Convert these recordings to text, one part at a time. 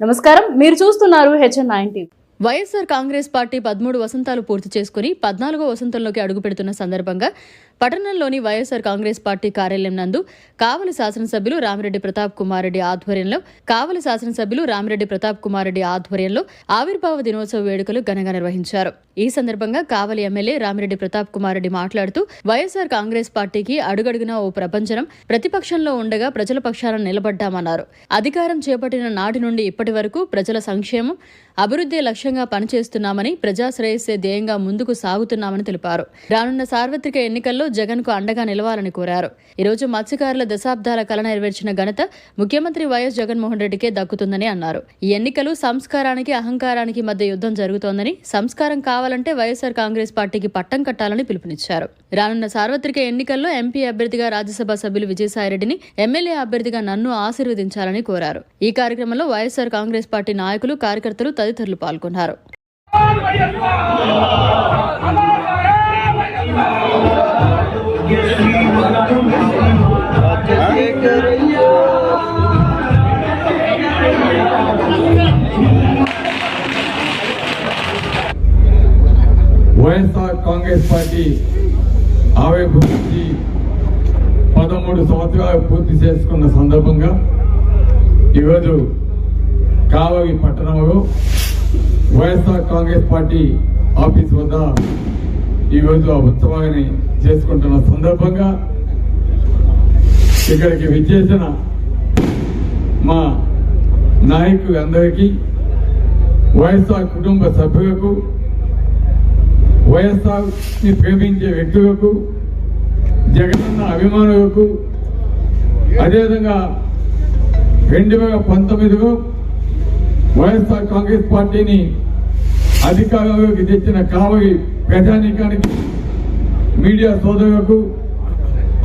నమస్కారం, మీరు చూస్తున్నారు HN9 TV. YSR Congress party 13 వసంతాలు పూర్తి చేసుకుని 14వ వసంతంలోకి అడుగుపెడుతున్న సందర్భంగా పట్టణంలోని వైఎస్ఆర్ కాంగ్రెస్ పార్టీ కార్యాలయం నందు కావలి శాసనసభ్యులు రామిరెడ్డి ప్రతాప్ కుమార్ రెడ్డి ఆధ్వర్యంలో ఆవిర్భావ దినోత్సవ వేడుకలు ఘనంగా నిర్వహించారు. ఈ సందర్భంగా కావలి ఎమ్మెల్యే రామిరెడ్డి ప్రతాప్ కుమార్ రెడ్డి మాట్లాడుతూ వైఎస్ఆర్ కాంగ్రెస్ పార్టీకి అడుగడుగునా ఓ ప్రపంచనం, ప్రతిపక్షంలో ఉండగా ప్రజల పక్షాన నిలబడ్డామన్నారు. అధికారం చేపట్టిన నాటి నుండి ఇప్పటి వరకు ప్రజల సంక్షేమం, అభివృద్ధి లక్ష్యంగా పనిచేస్తున్నామని, ప్రజాశ్రేయస్సే ధ్యేయంగా ముందుకు సాగుతున్నామని తెలిపారు. రానున్న సార్వత్రిక ఎన్నికల్లో జగన్ కు అండగా నిలవాలని కోరారు. ఈ రోజు మత్స్యకారుల దశాబ్దాల కళ నెరవేర్చిన ఘనత ముఖ్యమంత్రి వైఎస్ జగన్మోహన్ రెడ్డికే దక్కుతుందని అన్నారు. ఈ ఎన్నికలు సంస్కారానికి, అహంకారానికి మధ్య యుద్ధం జరుగుతోందని, సంస్కారం కావాలంటే వైఎస్ఆర్ కాంగ్రెస్ పార్టీకి పట్టం కట్టాలని పిలుపునిచ్చారు. రానున్న సార్వత్రిక ఎన్నికల్లో ఎంపీ అభ్యర్థిగా రాజ్యసభ సభ్యులు విజయసాయిరెడ్డిని, ఎమ్మెల్యే అభ్యర్థిగా నన్ను ఆశీర్వదించాలని కోరారు. ఈ కార్యక్రమంలో వైఎస్ఆర్ కాంగ్రెస్ పార్టీ నాయకులు, కార్యకర్తలు తదితరులు పాల్గొన్నారు. వైఎస్ఆర్ కాంగ్రెస్ పార్టీ ఆవిర్భవించి 13 సంవత్సరాలు పూర్తి చేసుకున్న సందర్భంగా ఈరోజు కావలి పట్టణంలో వైఎస్ఆర్ కాంగ్రెస్ పార్టీ ఆఫీస్ వద్ద ఈరోజు ఆ ఉత్సవాన్ని చేసుకుంటున్న సందర్భంగా ఇక్కడికి విచ్చేసిన మా నాయకులందరికీ, వైఎస్ఆర్ కుటుంబ సభ్యులకు, వైఎస్ఆర్ని ప్రేమించే వ్యక్తులకు, జగనన్న అభిమానులకు, అదేవిధంగా 2019లో వైఎస్ఆర్ కాంగ్రెస్ పార్టీని అధికారంలోకి తెచ్చిన కావలి ప్రజానీకానికి, మీడియా సోదరులకు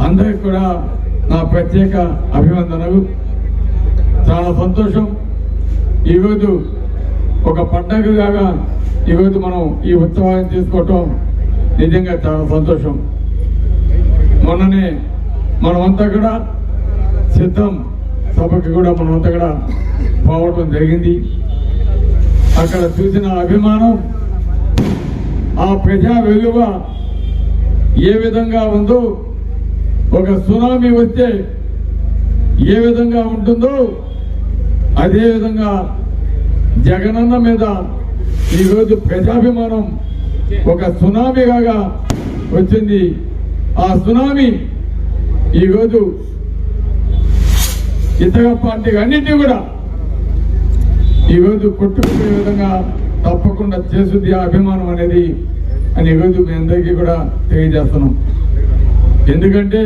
అందరికి కూడా నా ప్రత్యేక అభివందనలు. చాలా సంతోషం. ఈరోజు ఒక పండగగా ఈరోజు మనం ఈ ఉత్సవాన్ని చేసుకోవటం నిజంగా చాలా సంతోషం. మొన్ననే మనమంతా కూడా సిద్ధం సభకి కూడా మనమంతా కూడా పోవటం జరిగింది. అక్కడ చూసిన అభిమానం, ఆ ప్రజా వెలువ ఏ విధంగా ఉందో, ఒక సునామీ వస్తే ఏ విధంగా ఉంటుందో అదే విధంగా జగనన్న మీద ఈరోజు ప్రజాభిమానం ఒక సునామీగా వచ్చింది. ఆ సునామీ ఈరోజు ఇతర పార్టీలు అన్నింటినీ కూడా ఈరోజు కొట్టుకునే విధంగా తప్పకుండా చేస్తుంది ఆ అభిమానం అనేది అని ఈరోజు మీ అందరికీ కూడా తెలియజేస్తున్నాం. ఎందుకంటే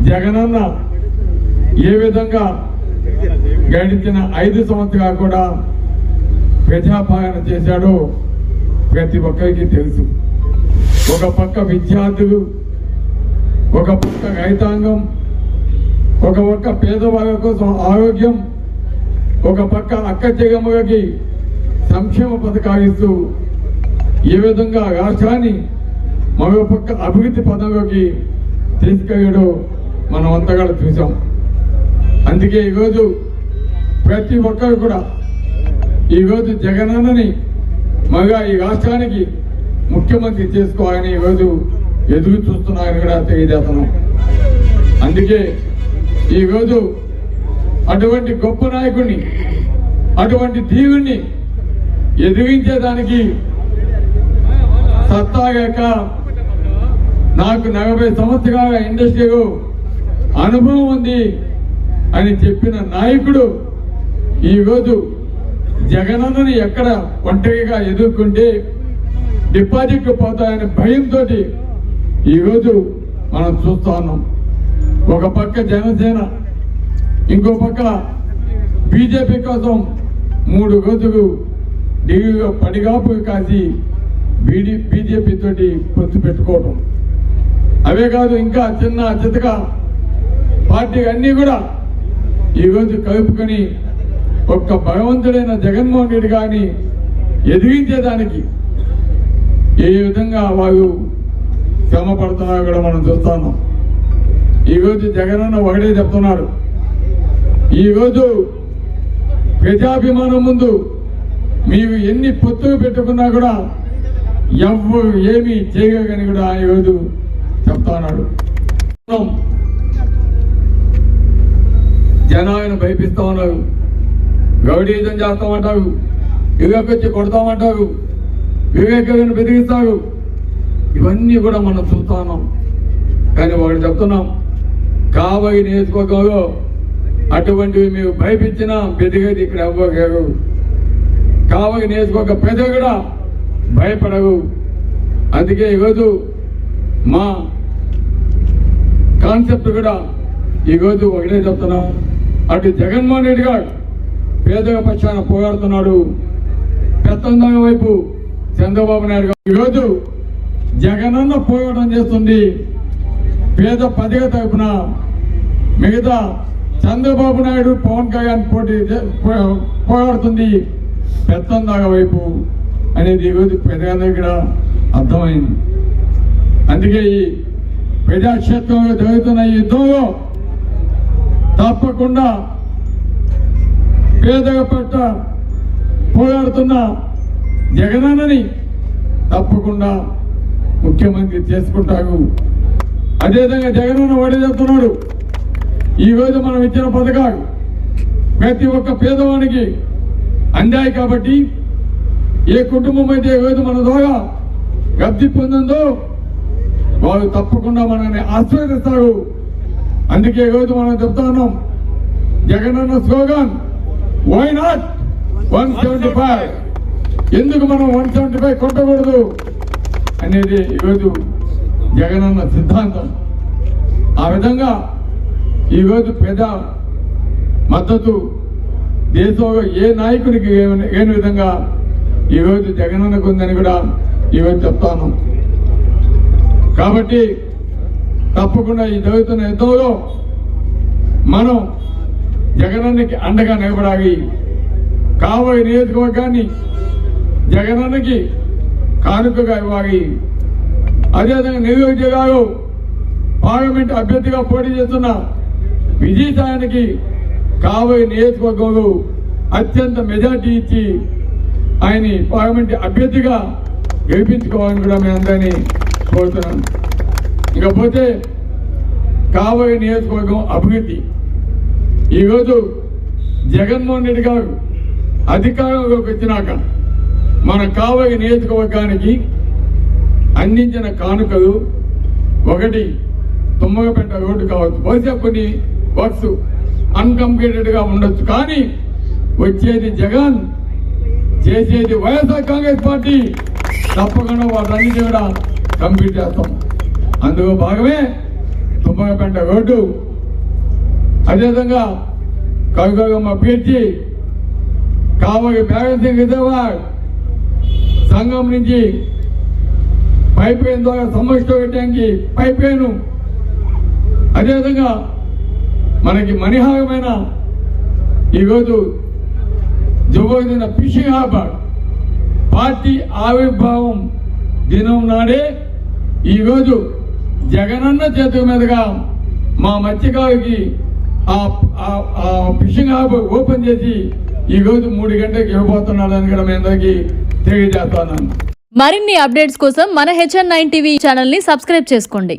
జగనన్న ఏ విధంగా గడిచిన 5 సంవత్సరాలు కూడా ప్రజాపాలన చేశాడో ప్రతి ఒక్కరికి తెలుసు. ఒక పక్క విద్యార్థులు, ఒక పక్క రైతాంగం, ఒక పక్క పేదవాళ్ళ కోసం ఆరోగ్యం, ఒక పక్క అక్క చెగమ్మకి సంక్షేమ పథకాలు ఇస్తూ ఏ విధంగా రాష్ట్రాన్ని మరో పక్క అభివృద్ధి పదంలోకి తీసుకెళ్ళాడో మనం అంతా కూడా చూసాం. అందుకే ఈరోజు ప్రతి ఒక్కరు కూడా ఈరోజు జగనన్నని మళ్ళా ఈ రాష్ట్రానికి ముఖ్యమంత్రి చేసుకోవాలని ఈరోజు ఎదురు చూస్తున్నారని కూడా తెలియజేస్తున్నాం. అందుకే ఈరోజు అటువంటి గొప్ప నాయకుడిని, అటువంటి దీవుణ్ణి ఎదిరించేదానికి సత్తాగాక నాకు 40 సంవత్సరాల ఇండస్ట్రీలో అనుభవం ఉంది అని చెప్పిన నాయకుడు ఈరోజు జగనన్నని ఎక్కడ ఒంటరిగా ఎదుర్కొంటే డిపాజిట్లు పోతాయనే భయంతో ఈరోజు మనం చూస్తా ఉన్నాం. ఒక పక్క జనసేన, ఇంకో పక్క బీజేపీ కోసం 3 రోజులు ఢిల్లీలో పడిగాపు కాసి బీజేపీ తోటి పొత్తు పెట్టుకోవడం. అవే కాదు, ఇంకా చిన్న చితక పార్టీ అన్నీ కూడా ఈరోజు కలుపుకొని ఒక్క భగవంతుడైన జగన్మోహన్ రెడ్డి గారిని ఎదిరించేదానికి ఏ విధంగా వాళ్ళు శ్రమ పడుతున్నారో కూడా మనం చూస్తున్నాం. ఈరోజు జగనన్న ఒకటే చెప్తున్నాడు, ఈరోజు ప్రజాభిమానం ముందు మీరు ఎన్ని పొత్తులు పెట్టుకున్నా కూడా ఎవ్వరు ఏమీ చేయగలని కూడా ఈరోజు చెప్తా ఉన్నాడు. జనాలను భయపిస్తా ఉన్నారు, గౌడీజం చేస్తామంటారు, వివేకొచ్చి కొడతామంటారు, వివేకాన్ని బెదిరిస్తారు. ఇవన్నీ కూడా మనం చూస్తా ఉన్నాం. కానీ వాడు చెప్తున్నాం, కావలి నియోజకవర్గంలో అటువంటివి మీరు భయపించినా బెదిగేది ఇక్కడ ఎవ్వరు. కావలి నియోజకవర్గ ప్రజలు కూడా భయపడరు. అందుకే ఈరోజు మా కాన్సెప్ట్ కూడా ఈరోజు ఒకటే చెప్తున్నాం. అటు జగన్మోహన్ రెడ్డి గారు పేదల పక్షాన పోరాడుతున్నాడు, పెత్తందాల వైపు చంద్రబాబు నాయుడు గారు. ఈరోజు జగనన్న పోరాటం చేస్తుంది పేద పదిక తరపున. మిగతా చంద్రబాబు నాయుడు పవన్ కళ్యాణ్ పోరాడుతుంది పెత్తందాల వైపు అనేది ఈరోజు ప్రజలందరికీ కూడా అర్థమైంది. అందుకే ఈ ప్రజాక్షేత్రంలో జరుగుతున్న ఈ యుద్ధంలో తప్పకుండా పేదల పట్ల పోరాడుతున్న జగనన్నని తప్పకుండా ముఖ్యమంత్రి చేసుకుంటారు. అదేవిధంగా జగనన్న వాడే చెప్తున్నాడు, ఈరోజు మనం ఇచ్చిన పథకాలు ప్రతి ఒక్క పేదవానికి అందాయి కాబట్టి ఏ కుటుంబం అయితే ఈరోజు మన ద్వారా లబ్ధి పొందిందో వాళ్ళు తప్పకుండా మనల్ని ఆశీర్వదిస్తారు. అందుకే ఈరోజు మనం చెప్తా ఉన్నాం, జగనన్న స్లోగన్ వై నాట్ 175, ఎందుకు మనం 175 కొట్టకూడదు అనేది ఈరోజు జగనన్న సిద్ధాంతం. ఆ విధంగా ఈరోజు ప్రజా మద్దతు దేశంలో ఏ నాయకుడికి లేని విధంగా ఈరోజు జగనన్నకు ఉందని కూడా ఈరోజు చెప్తాను. కాబట్టి తప్పకుండా ఈ జరుగుతున్న యుద్ధంలో మనం జగనన్నకి అండగా నిలబడాలి. కావలి నియోజకవర్గాన్ని జగనన్నకి కానుకగా ఇవ్వాలి. అదేవిధంగా నియోజకవర్గాలు పార్లమెంట్ అభ్యర్థిగా పోటీ చేస్తున్న విజయసాయానికి కావలి నియోజకవర్గంలో అత్యంత మెజార్టీ ఇచ్చి ఆయన్ని పార్లమెంట్ అభ్యర్థిగా గెలిపించుకోవాలని కూడా మేము అందరినీ కోరుతున్నాం. ఇకపోతే కావలి నియోజకవర్గం అభివృద్ధి. ఈరోజు జగన్మోహన్ రెడ్డి గారు అధికారంలోకి వచ్చినాక మన కావలి నియోజకవర్గానికి అందించిన కానుకలు, ఒకటి తుమ్మగపేట రోడ్డు కావచ్చు, బహుశా కొన్ని వర్క్స్ అన్కంప్లీటెడ్ గా ఉండొచ్చు, కానీ వచ్చేది జగన్, చేసేది వైఎస్ఆర్ కాంగ్రెస్ పార్టీ. తప్పకుండా వాటన్నిటి కూడా కంప్లీట్ చేస్తాం. అందులో భాగమే తుమ్మగపేట రోడ్డు. అదేవిధంగా కవిగమ్మ పీర్చి కావలి బ్యాలెన్సింగ్ రిజర్వాయర్ సంఘం నుంచి పైప్ లైన్ ద్వారా సమ్మర్స్టో పెట్టడానికి పైప్ లైన్. అదేవిధంగా మనకి మణిహారమైన ఈరోజు జరుగుతున్న ఫిషింగ్ హార్బర్ పార్టీ ఆవిర్భావం దినం నాడే ఈరోజు జగనన్న చేతుల మీదుగా మా మత్స్యకారుకి ఆ ఫిషింగ్ హార్బర్ ఓపెన్ చేసి ఈరోజు 3 గంటలకు ఇవ్వబోతున్నాడని కూడా మీ అందరికీ తెలియజేస్తున్నాను. మరిన్ని అప్డేట్స్ కోసం మన HN9 టీవీ ఛానల్ ని సబ్స్క్రైబ్ చేసుకోండి.